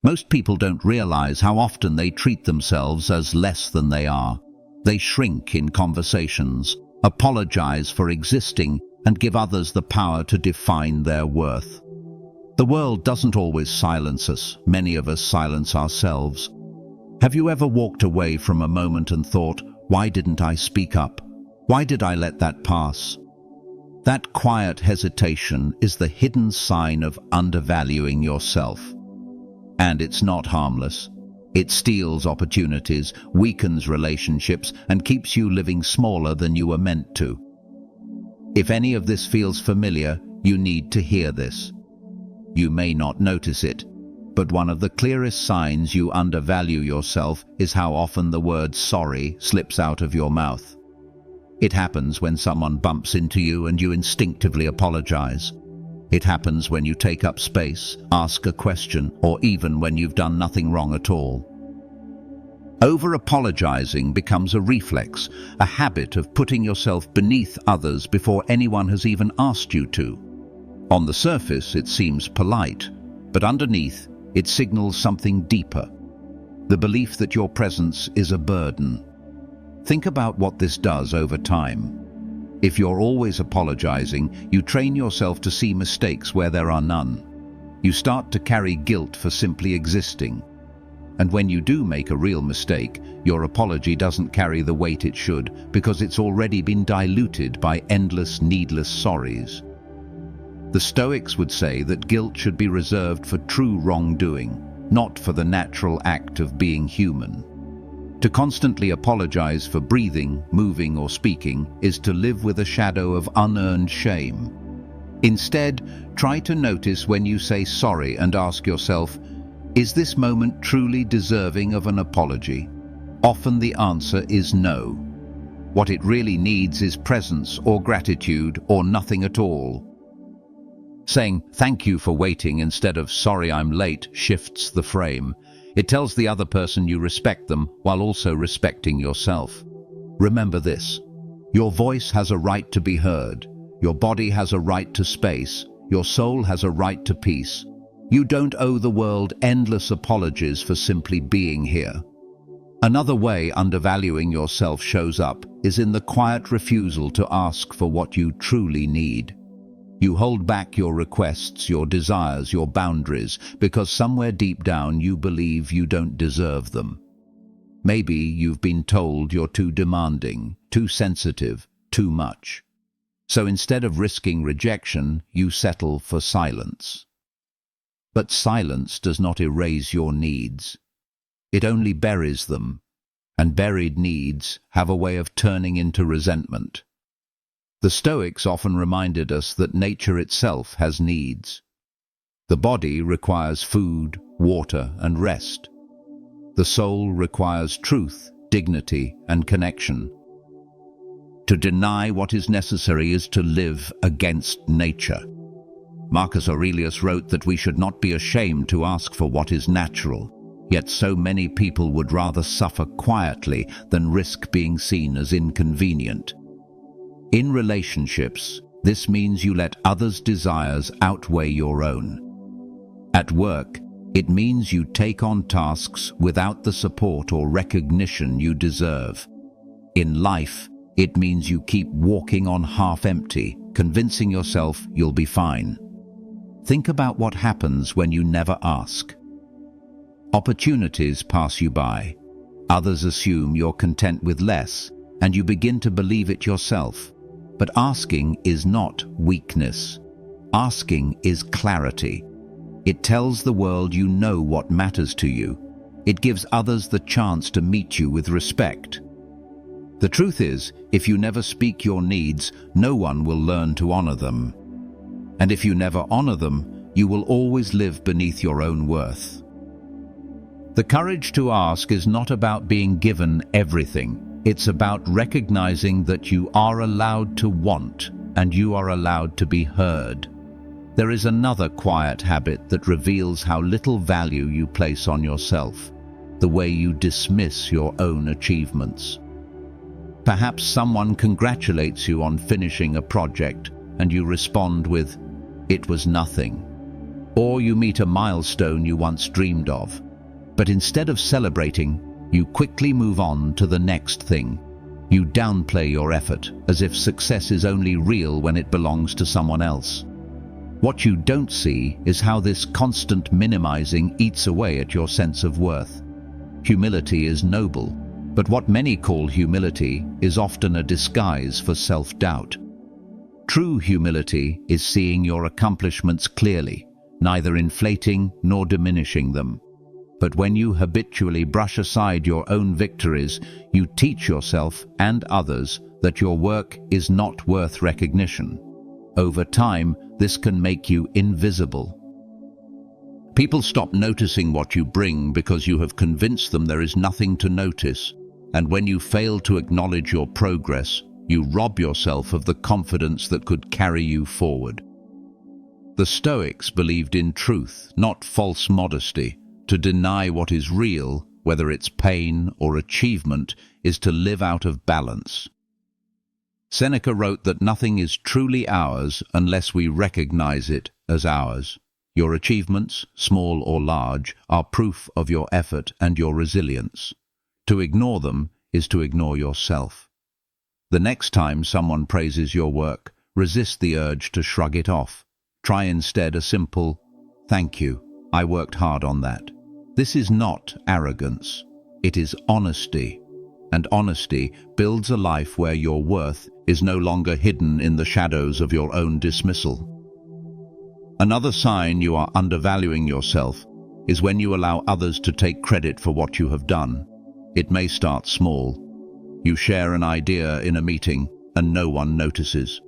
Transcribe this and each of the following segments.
Most people don't realize how often they treat themselves as less than they are. They shrink in conversations, apologize for existing, and give others the power to define their worth. The world doesn't always silence us. Many of us silence ourselves. Have you ever walked away from a moment and thought, "Why didn't I speak up? Why did I let that pass?" That quiet hesitation is the hidden sign of undervaluing yourself. And it's not harmless. It steals opportunities, weakens relationships, and keeps you living smaller than you were meant to. If any of this feels familiar, you need to hear this. You may not notice it, but one of the clearest signs you undervalue yourself is how often the word sorry slips out of your mouth. It happens when someone bumps into you and you instinctively apologize. It happens when you take up space, ask a question, or even when you've done nothing wrong at all. Over-apologizing becomes a reflex, a habit of putting yourself beneath others before anyone has even asked you to. On the surface, it seems polite, but underneath, it signals something deeper. The belief that your presence is a burden. Think about what this does over time. If you're always apologizing, you train yourself to see mistakes where there are none. You start to carry guilt for simply existing. And when you do make a real mistake, your apology doesn't carry the weight it should because it's already been diluted by endless, needless sorries. The Stoics would say that guilt should be reserved for true wrongdoing, not for the natural act of being human. To constantly apologize for breathing, moving, or speaking is to live with a shadow of unearned shame. Instead, try to notice when you say sorry and ask yourself, is this moment truly deserving of an apology? Often the answer is no. What it really needs is presence or gratitude or nothing at all. Saying thank you for waiting instead of sorry I'm late shifts the frame. It tells the other person you respect them while also respecting yourself. Remember this: your voice has a right to be heard, your body has a right to space, your soul has a right to peace. You don't owe the world endless apologies for simply being here. Another way undervaluing yourself shows up is in the quiet refusal to ask for what you truly need. You hold back your requests, your desires, your boundaries, because somewhere deep down you believe you don't deserve them. Maybe you've been told you're too demanding, too sensitive, too much. So instead of risking rejection, you settle for silence. But silence does not erase your needs. It only buries them, and buried needs have a way of turning into resentment. The Stoics often reminded us that nature itself has needs. The body requires food, water, and rest. The soul requires truth, dignity, and connection. To deny what is necessary is to live against nature. Marcus Aurelius wrote that we should not be ashamed to ask for what is natural, yet so many people would rather suffer quietly than risk being seen as inconvenient. In relationships, this means you let others' desires outweigh your own. At work, it means you take on tasks without the support or recognition you deserve. In life, it means you keep walking on half empty, convincing yourself you'll be fine. Think about what happens when you never ask. Opportunities pass you by. Others assume you're content with less, and you begin to believe it yourself. But asking is not weakness. Asking is clarity. It tells the world you know what matters to you. It gives others the chance to meet you with respect. The truth is, if you never speak your needs, no one will learn to honor them. And if you never honor them, you will always live beneath your own worth. The courage to ask is not about being given everything. It's about recognizing that you are allowed to want and you are allowed to be heard. There is another quiet habit that reveals how little value you place on yourself, the way you dismiss your own achievements. Perhaps someone congratulates you on finishing a project and you respond with, "It was nothing." Or you meet a milestone you once dreamed of. But instead of celebrating, you quickly move on to the next thing. You downplay your effort, as if success is only real when it belongs to someone else. What you don't see is how this constant minimizing eats away at your sense of worth. Humility is noble, but what many call humility is often a disguise for self-doubt. True humility is seeing your accomplishments clearly, neither inflating nor diminishing them. But when you habitually brush aside your own victories, you teach yourself and others that your work is not worth recognition. Over time, this can make you invisible. People stop noticing what you bring because you have convinced them there is nothing to notice. And when you fail to acknowledge your progress, you rob yourself of the confidence that could carry you forward. The Stoics believed in truth, not false modesty. To deny what is real, whether it's pain or achievement, is to live out of balance. Seneca wrote that nothing is truly ours unless we recognize it as ours. Your achievements, small or large, are proof of your effort and your resilience. To ignore them is to ignore yourself. The next time someone praises your work, resist the urge to shrug it off. Try instead a simple, "Thank you, I worked hard on that." This is not arrogance, it is honesty. And honesty builds a life where your worth is no longer hidden in the shadows of your own dismissal. Another sign you are undervaluing yourself is when you allow others to take credit for what you have done. It may start small. You share an idea in a meeting and no one notices.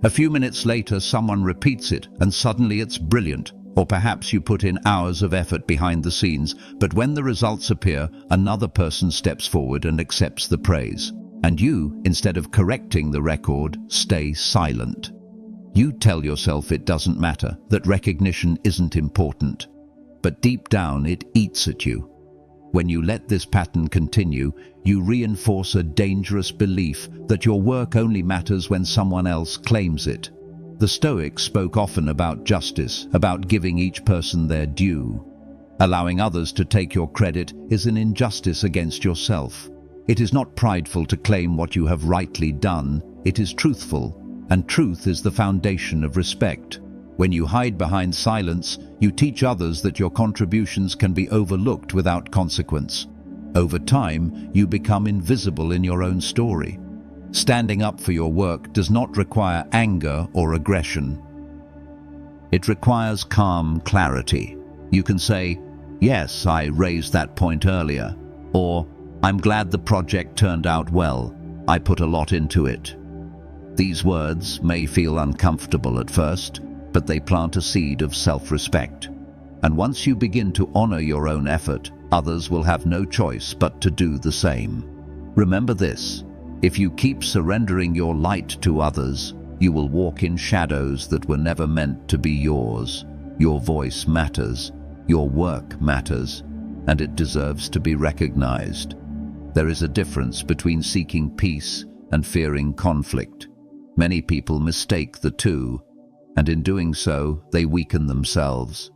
A few minutes later, someone repeats it and suddenly it's brilliant. Or perhaps you put in hours of effort behind the scenes, but when the results appear, another person steps forward and accepts the praise. And you, instead of correcting the record, stay silent. You tell yourself it doesn't matter, that recognition isn't important. But deep down, it eats at you. When you let this pattern continue, you reinforce a dangerous belief that your work only matters when someone else claims it. The Stoics spoke often about justice, about giving each person their due. Allowing others to take your credit is an injustice against yourself. It is not prideful to claim what you have rightly done, it is truthful, and truth is the foundation of respect. When you hide behind silence, you teach others that your contributions can be overlooked without consequence. Over time, you become invisible in your own story. Standing up for your work does not require anger or aggression. It requires calm clarity. You can say, "Yes, I raised that point earlier," or "I'm glad the project turned out well. I put a lot into it." These words may feel uncomfortable at first, but they plant a seed of self-respect. And once you begin to honor your own effort, others will have no choice but to do the same. Remember this. If you keep surrendering your light to others, you will walk in shadows that were never meant to be yours. Your voice matters, your work matters, and it deserves to be recognized. There is a difference between seeking peace and fearing conflict. Many people mistake the two, and in doing so, they weaken themselves.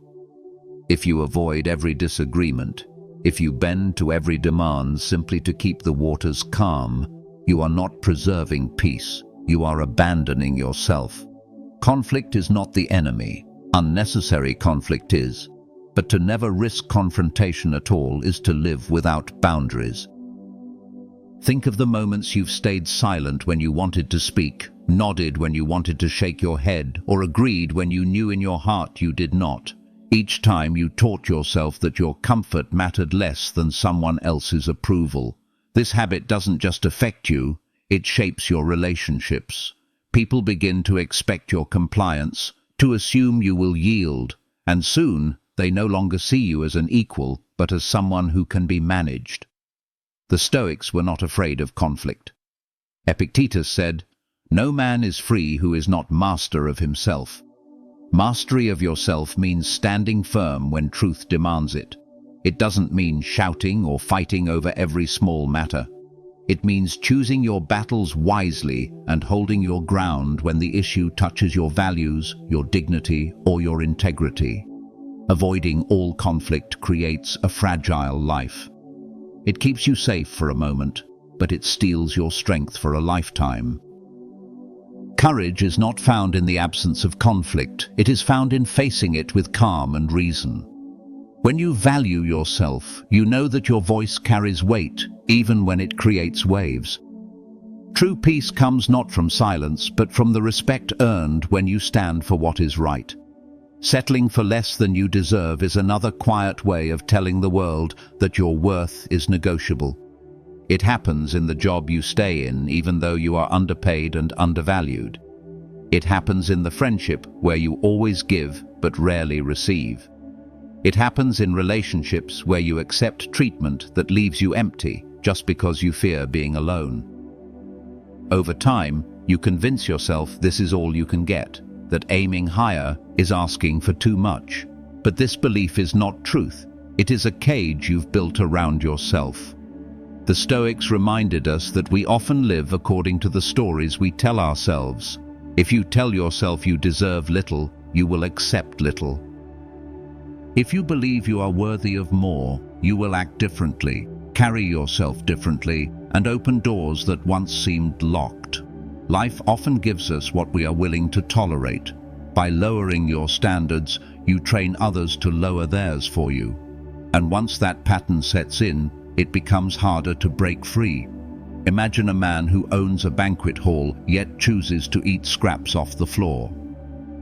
If you avoid every disagreement, if you bend to every demand simply to keep the waters calm, you are not preserving peace, you are abandoning yourself. Conflict is not the enemy, unnecessary conflict is, but to never risk confrontation at all is to live without boundaries. Think of the moments you've stayed silent when you wanted to speak, nodded when you wanted to shake your head, or agreed when you knew in your heart you did not. Each time you taught yourself that your comfort mattered less than someone else's approval. This habit doesn't just affect you, it shapes your relationships. People begin to expect your compliance, to assume you will yield, and soon they no longer see you as an equal, but as someone who can be managed. The Stoics were not afraid of conflict. Epictetus said, "No man is free who is not master of himself." Mastery of yourself means standing firm when truth demands it. It doesn't mean shouting or fighting over every small matter. It means choosing your battles wisely and holding your ground when the issue touches your values, your dignity, or your integrity. Avoiding all conflict creates a fragile life. It keeps you safe for a moment, but it steals your strength for a lifetime. Courage is not found in the absence of conflict. It is found in facing it with calm and reason. When you value yourself, you know that your voice carries weight, even when it creates waves. True peace comes not from silence, but from the respect earned when you stand for what is right. Settling for less than you deserve is another quiet way of telling the world that your worth is negotiable. It happens in the job you stay in, even though you are underpaid and undervalued. It happens in the friendship where you always give but rarely receive. It happens in relationships where you accept treatment that leaves you empty just because you fear being alone. Over time, you convince yourself this is all you can get, that aiming higher is asking for too much. But this belief is not truth. It is a cage you've built around yourself. The Stoics reminded us that we often live according to the stories we tell ourselves. If you tell yourself you deserve little, you will accept little. If you believe you are worthy of more, you will act differently, carry yourself differently, and open doors that once seemed locked. Life often gives us what we are willing to tolerate. By lowering your standards, you train others to lower theirs for you. And once that pattern sets in, it becomes harder to break free. Imagine a man who owns a banquet hall yet chooses to eat scraps off the floor.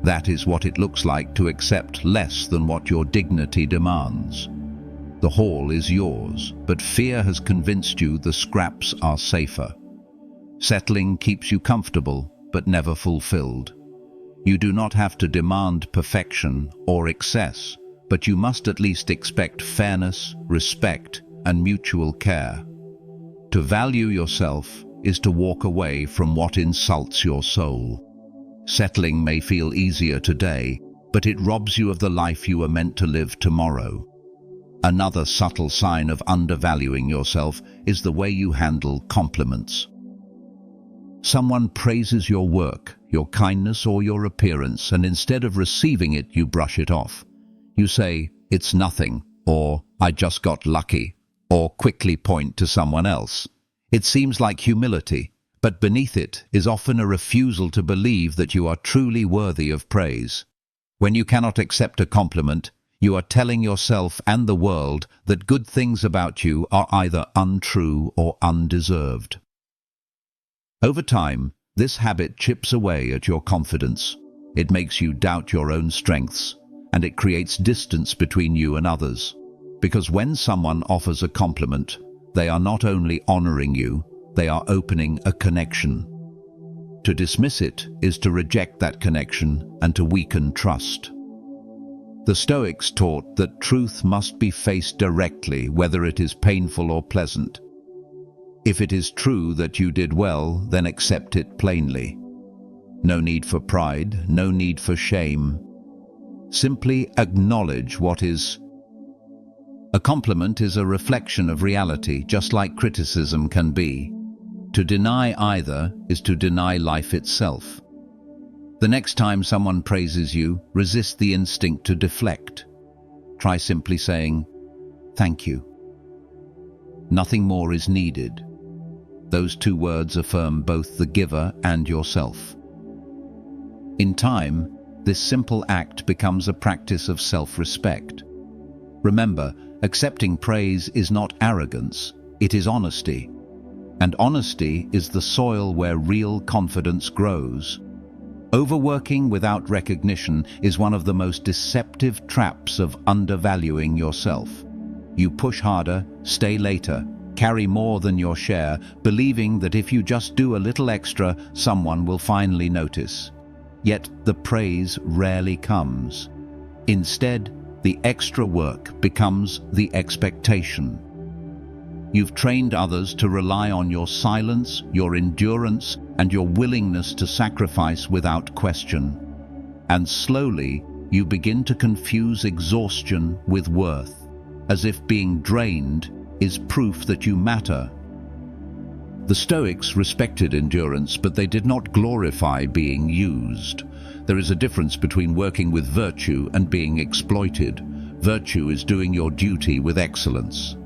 That is what it looks like to accept less than what your dignity demands. The hall is yours, but fear has convinced you the scraps are safer. Settling keeps you comfortable, but never fulfilled. You do not have to demand perfection or excess, but you must at least expect fairness, respect, and mutual care. To value yourself is to walk away from what insults your soul. Settling may feel easier today, but it robs you of the life you were meant to live tomorrow. Another subtle sign of undervaluing yourself is the way you handle compliments. Someone praises your work, your kindness, or your appearance, and instead of receiving it, you brush it off. You say, "It's nothing," or "I just got lucky," or quickly point to someone else. It seems like humility, but beneath it is often a refusal to believe that you are truly worthy of praise. When you cannot accept a compliment, you are telling yourself and the world that good things about you are either untrue or undeserved. Over time, this habit chips away at your confidence. It makes you doubt your own strengths, and it creates distance between you and others. Because when someone offers a compliment, they are not only honoring you, they are opening a connection. To dismiss it is to reject that connection and to weaken trust. The Stoics taught that truth must be faced directly, whether it is painful or pleasant. If it is true that you did well, then accept it plainly. No need for pride, no need for shame. Simply acknowledge what is. A compliment is a reflection of reality, just like criticism can be. To deny either is to deny life itself. The next time someone praises you, resist the instinct to deflect. Try simply saying, "Thank you." Nothing more is needed. Those two words affirm both the giver and yourself. In time, this simple act becomes a practice of self-respect. Remember, accepting praise is not arrogance, it is honesty. And honesty is the soil where real confidence grows. Overworking without recognition is one of the most deceptive traps of undervaluing yourself. You push harder, stay later, carry more than your share, believing that if you just do a little extra, someone will finally notice. Yet the praise rarely comes. Instead, the extra work becomes the expectation. You've trained others to rely on your silence, your endurance, and your willingness to sacrifice without question. And slowly, you begin to confuse exhaustion with worth, as if being drained is proof that you matter. The Stoics respected endurance, but they did not glorify being used. There is a difference between working with virtue and being exploited. Virtue is doing your duty with excellence.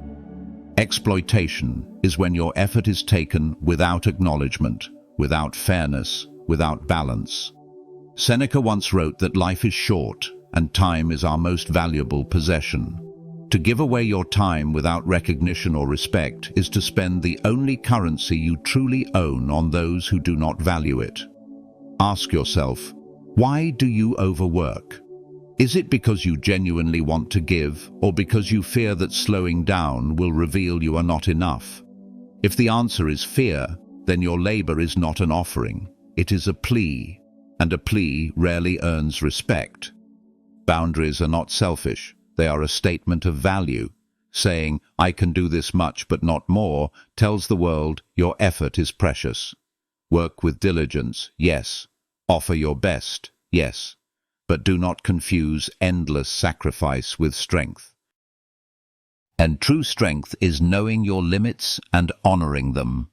Exploitation is when your effort is taken without acknowledgement, without fairness, without balance. Seneca once wrote that life is short and time is our most valuable possession. To give away your time without recognition or respect is to spend the only currency you truly own on those who do not value it. Ask yourself, why do you overwork? Is it because you genuinely want to give, or because you fear that slowing down will reveal you are not enough? If the answer is fear, then your labor is not an offering, it is a plea, and a plea rarely earns respect. Boundaries are not selfish. They are a statement of value. Saying, "I can do this much but not more," tells the world your effort is precious. Work with diligence, yes. Offer your best, yes. But do not confuse endless sacrifice with strength. And true strength is knowing your limits and honoring them.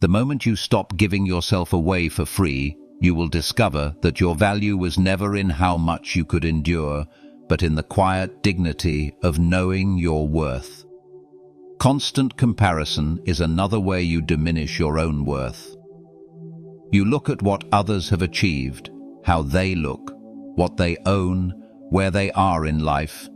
The moment you stop giving yourself away for free, you will discover that your value was never in how much you could endure, but in the quiet dignity of knowing your worth. Constant comparison is another way you diminish your own worth. You look at what others have achieved, how they look, what they own, where they are in life,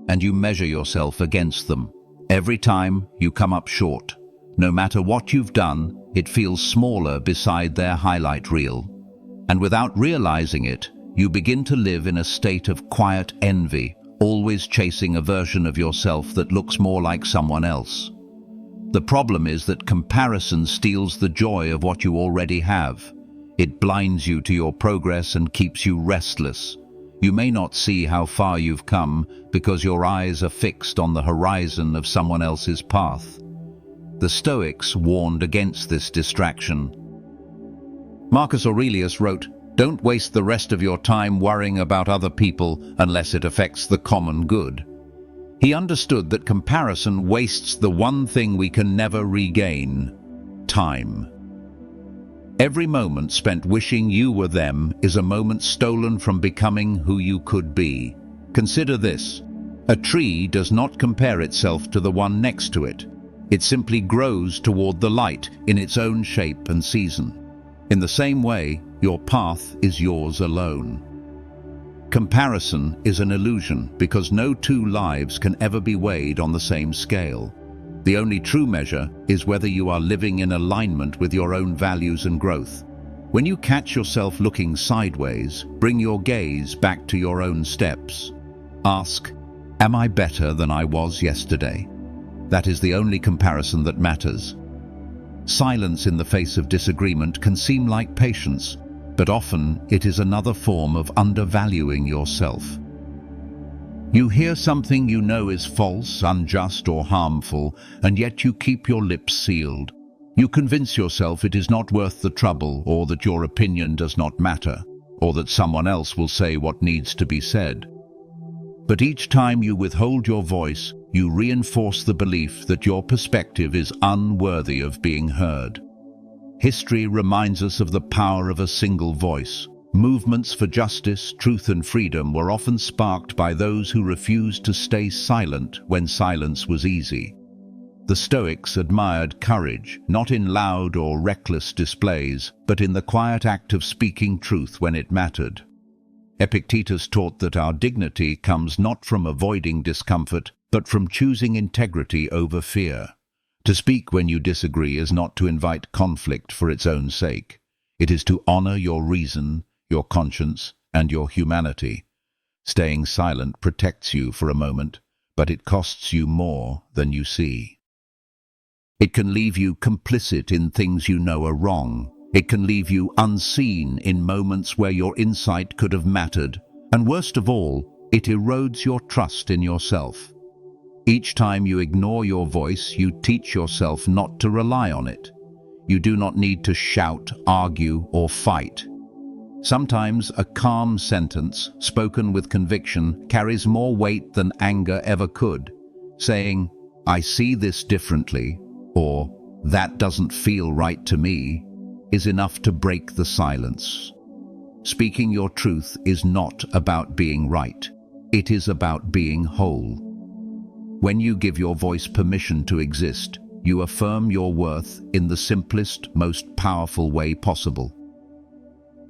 and you measure yourself against them. Every time you come up short. No matter what you've done, it feels smaller beside their highlight reel. And without realizing it, you begin to live in a state of quiet envy, always chasing a version of yourself that looks more like someone else. The problem is that comparison steals the joy of what you already have. It blinds you to your progress and keeps you restless. You may not see how far you've come because your eyes are fixed on the horizon of someone else's path. The Stoics warned against this distraction. Marcus Aurelius wrote, "Don't waste the rest of your time worrying about other people unless it affects the common good." He understood that comparison wastes the one thing we can never regain: time. Every moment spent wishing you were them is a moment stolen from becoming who you could be. Consider this. A tree does not compare itself to the one next to it. It simply grows toward the light in its own shape and season. In the same way, your path is yours alone. Comparison is an illusion because no two lives can ever be weighed on the same scale. The only true measure is whether you are living in alignment with your own values and growth. When you catch yourself looking sideways, bring your gaze back to your own steps. Ask, "Am I better than I was yesterday?" That is the only comparison that matters. Silence in the face of disagreement can seem like patience, but often it is another form of undervaluing yourself. You hear something you know is false, unjust, or harmful, and yet you keep your lips sealed. You convince yourself it is not worth the trouble, or that your opinion does not matter, or that someone else will say what needs to be said. But each time you withhold your voice, you reinforce the belief that your perspective is unworthy of being heard. History reminds us of the power of a single voice. Movements for justice, truth, and freedom were often sparked by those who refused to stay silent when silence was easy. The Stoics admired courage, not in loud or reckless displays, but in the quiet act of speaking truth when it mattered. Epictetus taught that our dignity comes not from avoiding discomfort, but from choosing integrity over fear. To speak when you disagree is not to invite conflict for its own sake. It is to honor your reason, your conscience, and your humanity. Staying silent protects you for a moment, but it costs you more than you see. It can leave you complicit in things you know are wrong. It can leave you unseen in moments where your insight could have mattered. And worst of all, it erodes your trust in yourself. Each time you ignore your voice, you teach yourself not to rely on it. You do not need to shout, argue, or fight. Sometimes a calm sentence, spoken with conviction, carries more weight than anger ever could. Saying, "I see this differently," or "That doesn't feel right to me," is enough to break the silence. Speaking your truth is not about being right. It is about being whole. When you give your voice permission to exist, you affirm your worth in the simplest, most powerful way possible.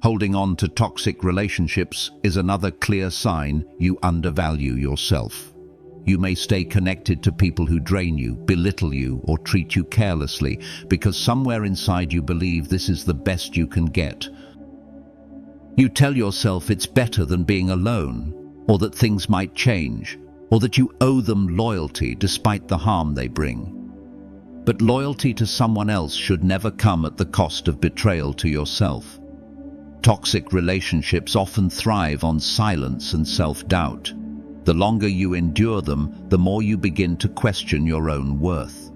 Holding on to toxic relationships is another clear sign you undervalue yourself. You may stay connected to people who drain you, belittle you, or treat you carelessly because somewhere inside you believe this is the best you can get. You tell yourself it's better than being alone, or that things might change, or that you owe them loyalty despite the harm they bring. But loyalty to someone else should never come at the cost of betrayal to yourself. Toxic relationships often thrive on silence and self-doubt. The longer you endure them, the more you begin to question your own worth.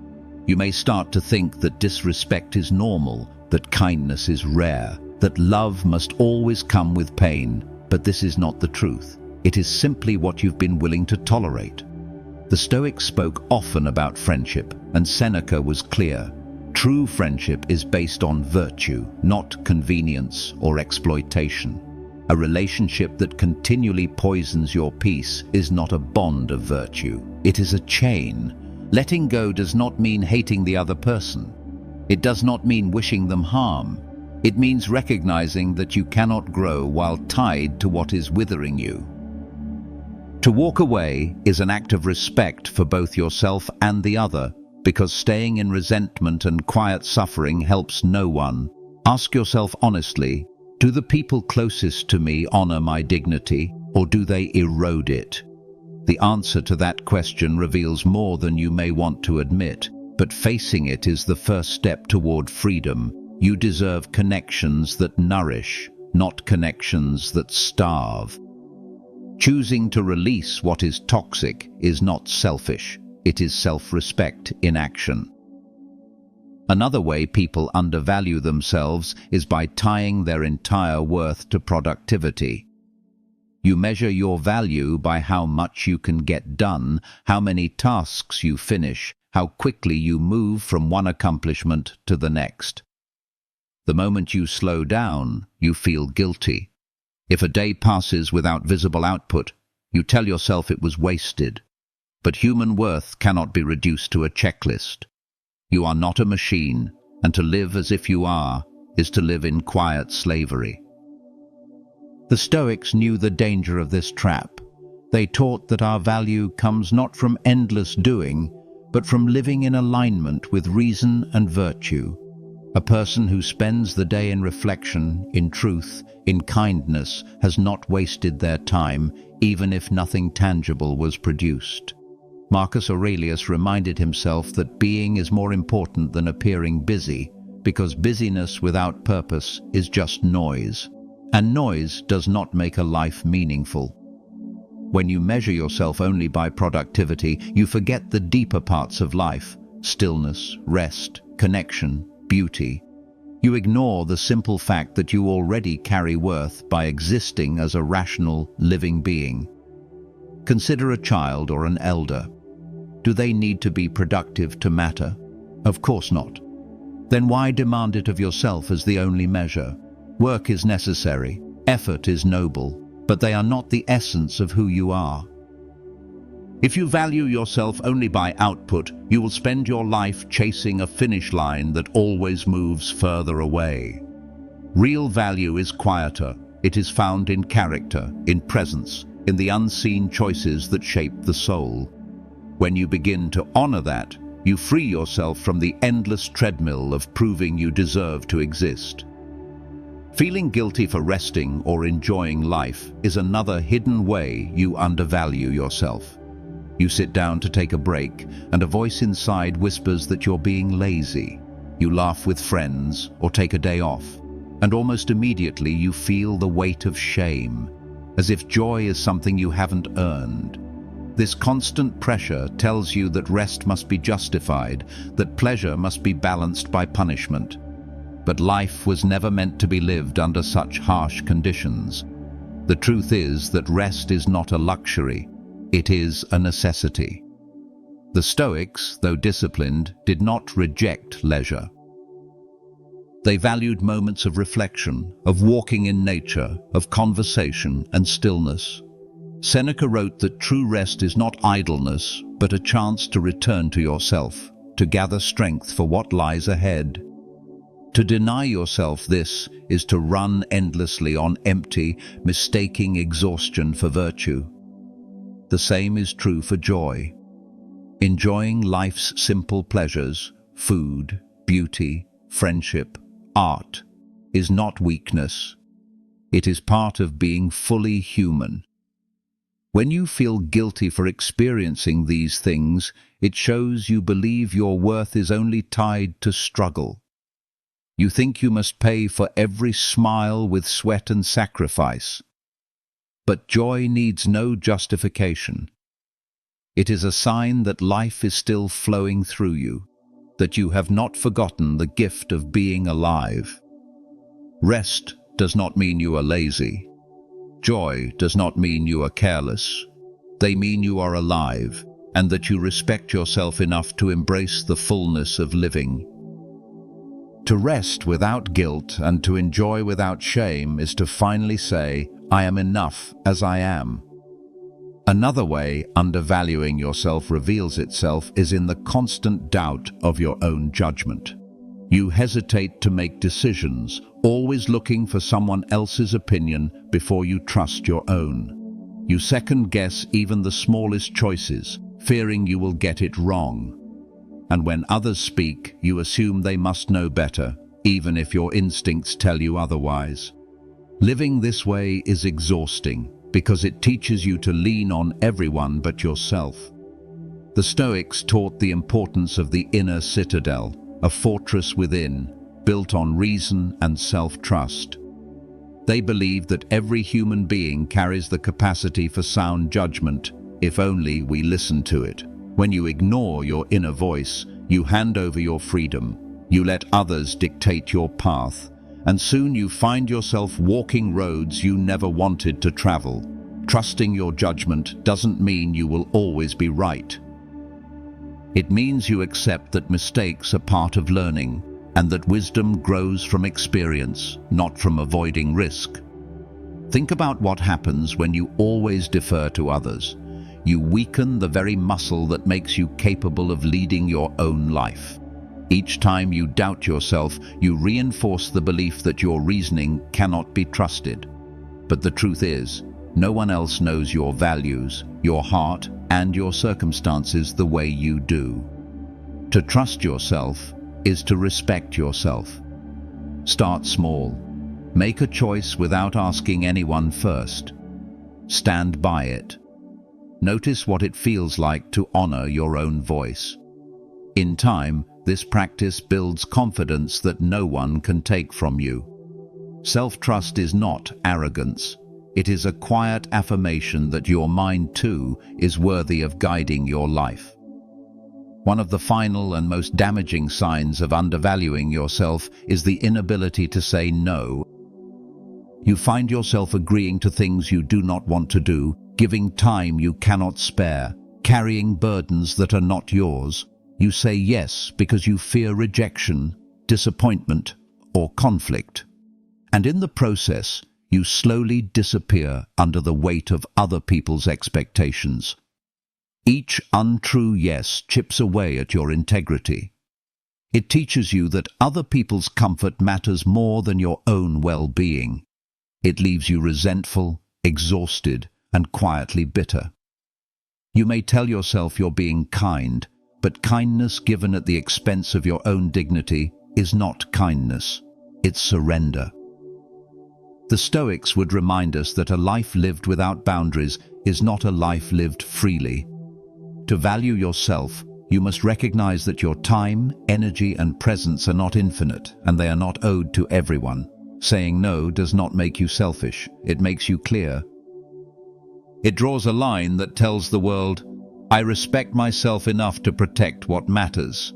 You may start to think that disrespect is normal, that kindness is rare, that love must always come with pain, but this is not the truth. It is simply what you've been willing to tolerate. The Stoics spoke often about friendship, and Seneca was clear. True friendship is based on virtue, not convenience or exploitation. A relationship that continually poisons your peace is not a bond of virtue. It is a chain. Letting go does not mean hating the other person. It does not mean wishing them harm. It means recognizing that you cannot grow while tied to what is withering you. To walk away is an act of respect for both yourself and the other, because staying in resentment and quiet suffering helps no one. Ask yourself honestly, do the people closest to me honor my dignity, or do they erode it? The answer to that question reveals more than you may want to admit, but facing it is the first step toward freedom. You deserve connections that nourish, not connections that starve. Choosing to release what is toxic is not selfish. It is self-respect in action. Another way people undervalue themselves is by tying their entire worth to productivity. You measure your value by how much you can get done, how many tasks you finish, how quickly you move from one accomplishment to the next. The moment you slow down, you feel guilty. If a day passes without visible output, you tell yourself it was wasted. But human worth cannot be reduced to a checklist. You are not a machine, and to live as if you are is to live in quiet slavery. The Stoics knew the danger of this trap. They taught that our value comes not from endless doing, but from living in alignment with reason and virtue. A person who spends the day in reflection, in truth, in kindness, has not wasted their time, even if nothing tangible was produced. Marcus Aurelius reminded himself that being is more important than appearing busy, because busyness without purpose is just noise, and noise does not make a life meaningful. When you measure yourself only by productivity, you forget the deeper parts of life: stillness, rest, connection, beauty. You ignore the simple fact that you already carry worth by existing as a rational, living being. Consider a child or an elder. Do they need to be productive to matter? Of course not. Then why demand it of yourself as the only measure? Work is necessary, effort is noble, but they are not the essence of who you are. If you value yourself only by output, you will spend your life chasing a finish line that always moves further away. Real value is quieter. It is found in character, in presence, in the unseen choices that shape the soul. When you begin to honor that, you free yourself from the endless treadmill of proving you deserve to exist. Feeling guilty for resting or enjoying life is another hidden way you undervalue yourself. You sit down to take a break, and a voice inside whispers that you're being lazy. You laugh with friends or take a day off, and almost immediately you feel the weight of shame, as if joy is something you haven't earned. This constant pressure tells you that rest must be justified, that pleasure must be balanced by punishment. But life was never meant to be lived under such harsh conditions. The truth is that rest is not a luxury. It is a necessity. The Stoics, though disciplined, did not reject leisure. They valued moments of reflection, of walking in nature, of conversation and stillness. Seneca wrote that true rest is not idleness, but a chance to return to yourself, to gather strength for what lies ahead. To deny yourself this is to run endlessly on empty, mistaking exhaustion for virtue. The same is true for joy. Enjoying life's simple pleasures, food, beauty, friendship, art, is not weakness. It is part of being fully human. When you feel guilty for experiencing these things, it shows you believe your worth is only tied to struggle. You think you must pay for every smile with sweat and sacrifice. But joy needs no justification. It is a sign that life is still flowing through you, that you have not forgotten the gift of being alive. Rest does not mean you are lazy. Joy does not mean you are careless. They mean you are alive, and that you respect yourself enough to embrace the fullness of living. To rest without guilt and to enjoy without shame is to finally say, I am enough as I am. Another way undervaluing yourself reveals itself is in the constant doubt of your own judgment. You hesitate to make decisions, always looking for someone else's opinion before you trust your own. You second-guess even the smallest choices, fearing you will get it wrong. And when others speak, you assume they must know better, even if your instincts tell you otherwise. Living this way is exhausting, because it teaches you to lean on everyone but yourself. The Stoics taught the importance of the inner citadel, a fortress within, built on reason and self-trust. They believed that every human being carries the capacity for sound judgment, if only we listen to it. When you ignore your inner voice, you hand over your freedom, you let others dictate your path, and soon you find yourself walking roads you never wanted to travel. Trusting your judgment doesn't mean you will always be right. It means you accept that mistakes are part of learning, and that wisdom grows from experience, not from avoiding risk. Think about what happens when you always defer to others. You weaken the very muscle that makes you capable of leading your own life. Each time you doubt yourself, you reinforce the belief that your reasoning cannot be trusted. But the truth is, no one else knows your values, your heart, and your circumstances the way you do. To trust yourself is to respect yourself. Start small. Make a choice without asking anyone first. Stand by it. Notice what it feels like to honor your own voice. In time, this practice builds confidence that no one can take from you. Self-trust is not arrogance. It is a quiet affirmation that your mind, too, is worthy of guiding your life. One of the final and most damaging signs of undervaluing yourself is the inability to say no. You find yourself agreeing to things you do not want to do, giving time you cannot spare, carrying burdens that are not yours. You say yes because you fear rejection, disappointment, or conflict. And in the process, you slowly disappear under the weight of other people's expectations. Each untrue yes chips away at your integrity. It teaches you that other people's comfort matters more than your own well-being. It leaves you resentful, exhausted, and quietly bitter. You may tell yourself you're being kind, but kindness given at the expense of your own dignity is not kindness, it's surrender. The Stoics would remind us that a life lived without boundaries is not a life lived freely. To value yourself, you must recognize that your time, energy, and presence are not infinite, and they are not owed to everyone. Saying no does not make you selfish, it makes you clear. It draws a line that tells the world, I respect myself enough to protect what matters.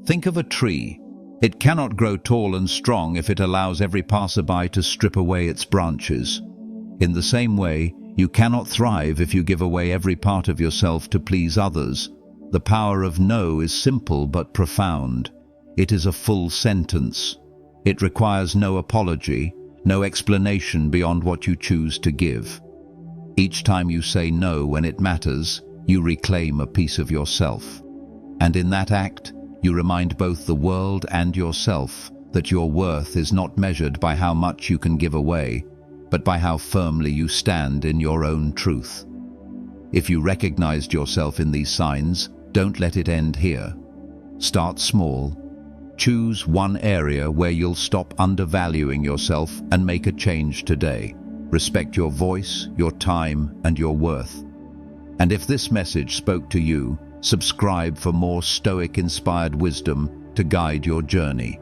Think of a tree. It cannot grow tall and strong if it allows every passerby to strip away its branches. In the same way, you cannot thrive if you give away every part of yourself to please others. The power of no is simple but profound. It is a full sentence. It requires no apology, no explanation beyond what you choose to give. Each time you say no when it matters, you reclaim a piece of yourself. And in that act, you remind both the world and yourself that your worth is not measured by how much you can give away, but by how firmly you stand in your own truth. If you recognized yourself in these signs, don't let it end here. Start small. Choose one area where you'll stop undervaluing yourself and make a change today. Respect your voice, your time, and your worth. And if this message spoke to you, subscribe for more Stoic-inspired wisdom to guide your journey.